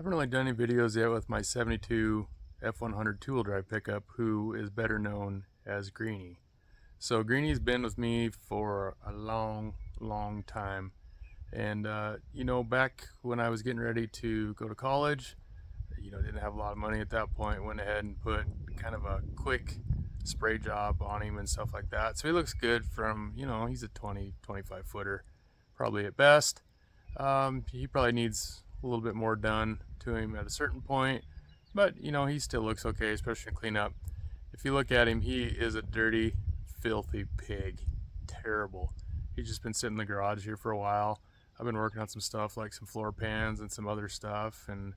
haven't really done any videos yet with my 72 F-100 two-wheel drive pickup, who is better known as Greenie. So Greenie's been with me for a long time. And back when I was getting ready to go to college, didn't have a lot of money at that point, went ahead and put kind of a quick spray job on him and stuff like that. So he looks good from, he's a 25 footer, probably at best. He probably needs a little bit more done to him at a certain point, but he still looks okay, especially in cleanup. If you look at him, he is a dirty, filthy pig. Terrible. He's just been sitting in the garage here for a while. I've been working on some stuff like some floor pans and some other stuff, and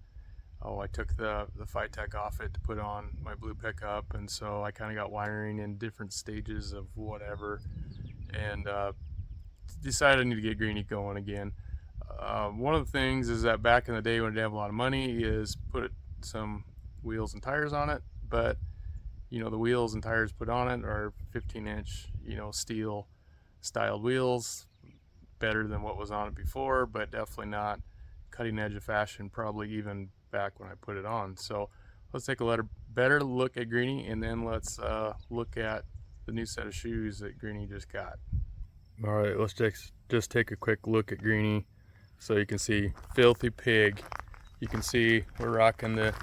I took the Tech off it to put on my blue pickup, and so I kind of got wiring in different stages of whatever, and decided I need to get Greenie going again. One of the things is that back in the day when I didn't have a lot of money is put some wheels and tires on it, but the wheels and tires put on it are 15-inch steel styled wheels, better than what was on it before, but definitely not cutting edge of fashion, probably even back when I put it on. So let's take a better look at Greenie, and then let's look at the new set of shoes that Greenie just got. All right, let's just take a quick look at Greenie. So you can see filthy pig. You can see we're rocking the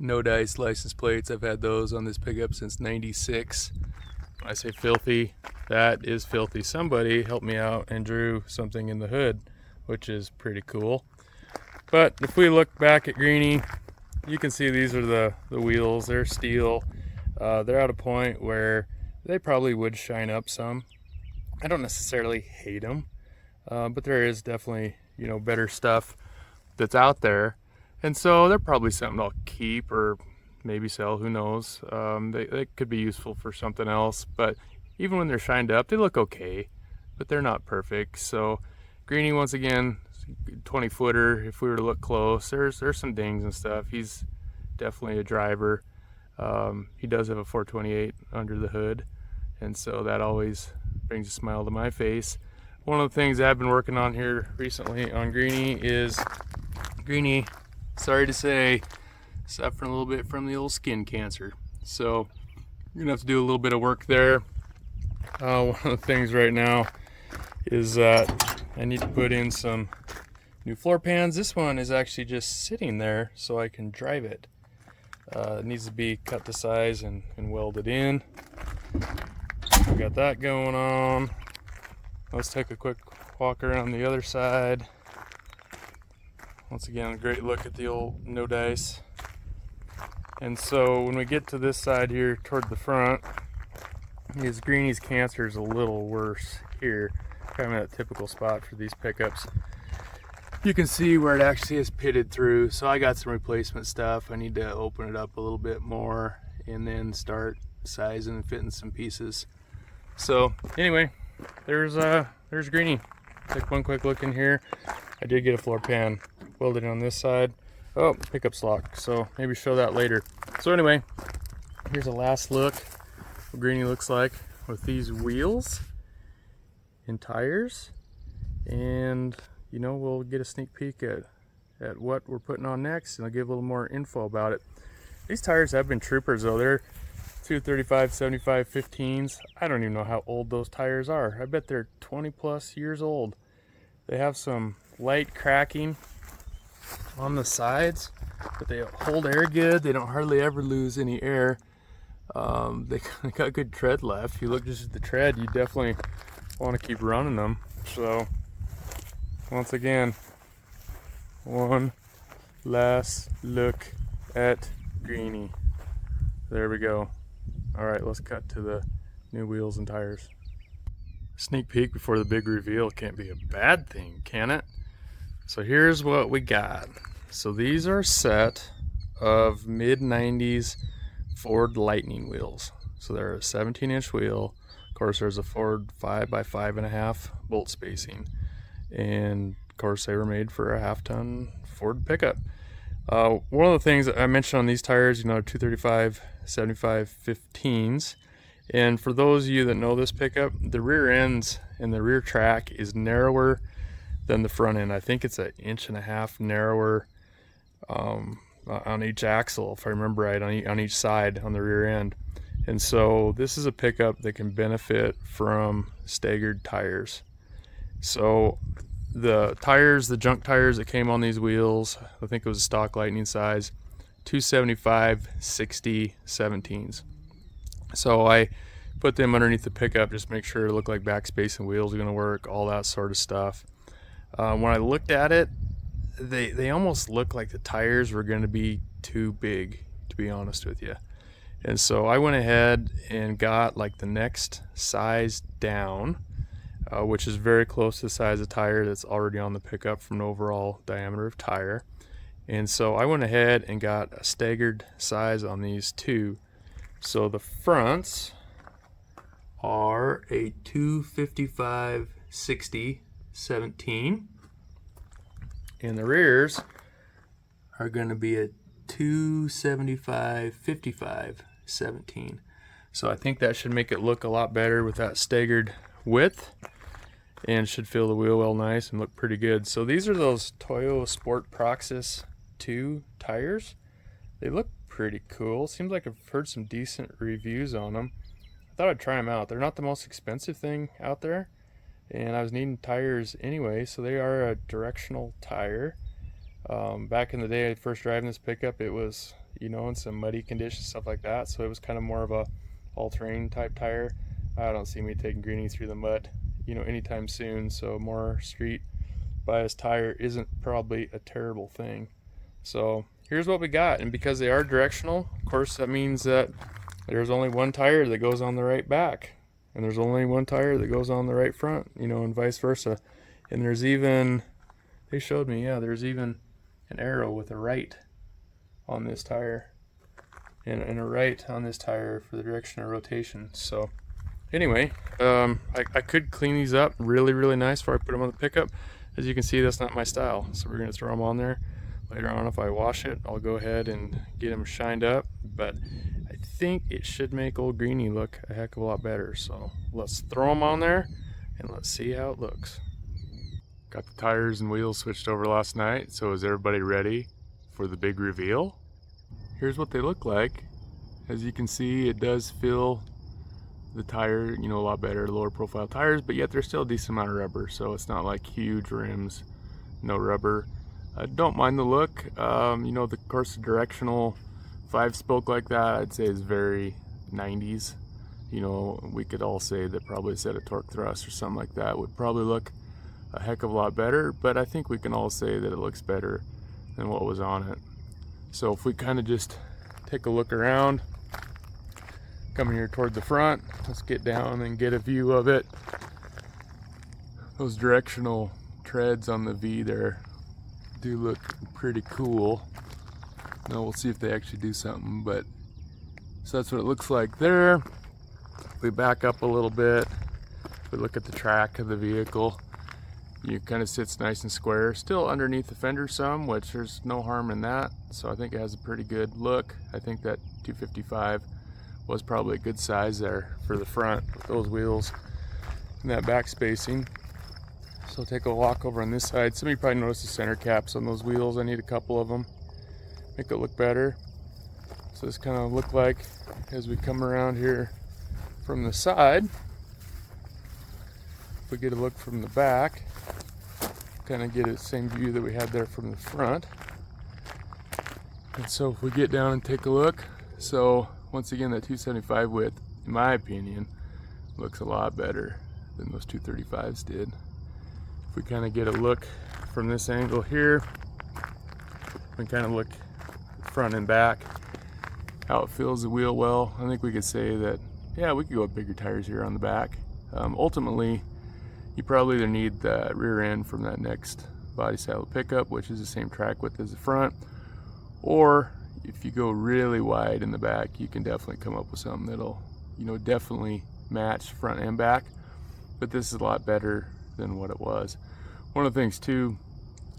no dice license plates. I've had those on this pickup since '96. When I say filthy, that is filthy. Somebody helped me out and drew something in the hood, which is pretty cool. But if we look back at Greenie, you can see these are the wheels. They're steel. They're at a point where they probably would shine up some. I don't necessarily hate them, but there is definitely better stuff that's out there, and so they're probably something I'll keep or maybe sell, who knows. They could be useful for something else, but even when they're shined up, they look okay, but they're not perfect. So Greenie, once again, 20 footer. If we were to look close, there's some dings and stuff. He's definitely a driver. He does have a 428 under the hood, and so that always brings a smile to my face. One of the things I've been working on here recently on Greenie is Greenie, sorry to say, suffering a little bit from the old skin cancer. So you're gonna have to do a little bit of work there. One of the things right now is that I need to put in some new floor pans. This one is actually just sitting there so I can drive it. It needs to be cut to size and welded in. We got that going on. Let's take a quick walk around the other side. Once again, a great look at the old no dice. And so when we get to this side here toward the front, his Greenie's cancer is a little worse here, kind of that typical spot for these pickups. You can see where it actually is pitted through, so I got some replacement stuff. I need to open it up a little bit more and then start sizing and fitting some pieces. So anyway, there's Greenie. Take one quick look in here. I did get a floor pan welded on this side. Oh, pickup's locked, so maybe show that later. So anyway, here's a last look what Greenie looks like with these wheels and tires, and we'll get a sneak peek at what we're putting on next, and I'll give a little more info about it. These tires have been troopers though. They're 235, 75, 15s. I don't even know how old those tires are. I bet they're 20 plus years old. They have some light cracking on the sides, but they hold air good. They don't hardly ever lose any air. They got good tread left. If you look just at the tread, you definitely want to keep running them. So once again, one last look at Greenie. There we go. All right, let's cut to the new wheels and tires. Sneak peek before the big reveal can't be a bad thing, can it? So here's what we got. So these are a set of mid-90s Ford Lightning wheels. So they're a 17-inch wheel. Of course, there's a Ford 5x5.5 bolt spacing. And of course, they were made for a half-ton Ford pickup. One of the things that I mentioned on these tires, 235, 75, 15s. And for those of you that know this pickup, the rear ends and the rear track is narrower than the front end. I think it's 1.5 inches narrower on each axle, if I remember right, on each side on the rear end. And so this is a pickup that can benefit from staggered tires. So the tires, the junk tires that came on these wheels, I think it was a stock Lightning size, 275 60 17s. So I put them underneath the pickup, just make sure it looked like backspace and wheels are going to work, all that sort of stuff. When I looked at it, they almost looked like the tires were going to be too big, to be honest with you. And so I went ahead and got like the next size down, which is very close to the size of tire that's already on the pickup from an overall diameter of tire. And so I went ahead and got a staggered size on these two. So the fronts are a 255 60 17, and the rears are going to be a 275 55 17. So I think that should make it look a lot better with that staggered width, and should feel the wheel well nice and look pretty good. So these are those Toyo Proxes STIII tires. They look pretty cool. Seems like I've heard some decent reviews on them. I thought I'd try them out. They're not the most expensive thing out there, and I was needing tires anyway, so they are a directional tire. Back in the day, first driving this pickup, it was, you know, in some muddy conditions, stuff like that, so it was kind of more of a all-terrain type tire. I don't see me taking Greenie through the mud, you know, anytime soon, so more street biased tire isn't probably a terrible thing. So here's what we got, and because they are directional, of course that means that there's only one tire that goes on the right back, and there's only one tire that goes on the right front, you know, and vice versa. And there's even, they showed me, yeah, there's even an arrow with a right on this tire, and a right on this tire for the direction of rotation. So anyway, I could clean these up really nice before I put them on the pickup. As you can see, that's not my style, so we're going to throw them on there. Later on, if I wash it, I'll go ahead and get them shined up, but I think it should make old Greenie look a heck of a lot better. So let's throw them on there and let's see how it looks. Got the tires and wheels switched over last night, so is everybody ready for the big reveal? Here's what they look like. As you can see, it does feel the tire, you know, a lot better, lower profile tires, but yet there's still a decent amount of rubber, so it's not like huge rims, no rubber. I don't mind the look. You know, of course, the directional 5-spoke like that, I'd say is very 90s. You know, we could all say that probably a set of torque thrust or something like that would probably look a heck of a lot better, but I think we can all say that it looks better than what was on it. So if we kind of just take a look around, come here toward the front, let's get down and get a view of it. Those directional treads on the V there do look pretty cool. Now we'll see if they actually do something, but so that's what it looks like there. If we back up a little bit, we look at the track of the vehicle, it kind of sits nice and square, still underneath the fender some, which there's no harm in that, so I think it has a pretty good look. I think that 255 was probably a good size there for the front with those wheels and that back spacing. So take a walk over on this side. Some of you probably noticed the center caps on those wheels. I need a couple of them, make it look better. So this kind of look like as we come around here from the side. If we get a look from the back, kind of get the same view that we had there from the front. And so if we get down and take a look, so once again, that 275 width, in my opinion, looks a lot better than those 235s did. If we kind of get a look from this angle here, we kind of look front and back, how it feels the wheel well. I think we could say that, yeah, we could go with bigger tires here on the back. Ultimately, you probably either need the rear end from that next body style pickup, which is the same track width as the front, or if you go really wide in the back, you can definitely come up with something that'll, you know, definitely match front and back. But this is a lot better than what it was. One of the things too,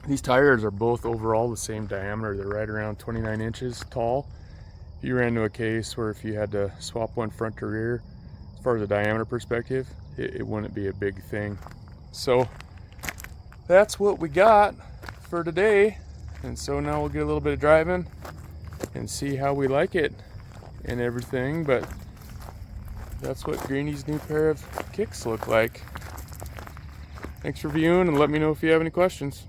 these tires are both overall the same diameter. They're right around 29 inches tall. If you ran into a case where if you had to swap one front to rear, as far as the diameter perspective, it wouldn't be a big thing. So that's what we got for today. And so now we'll get a little bit of driving and see how we like it and everything. But that's what Greenie's new pair of kicks look like. Thanks for viewing, and let me know if you have any questions.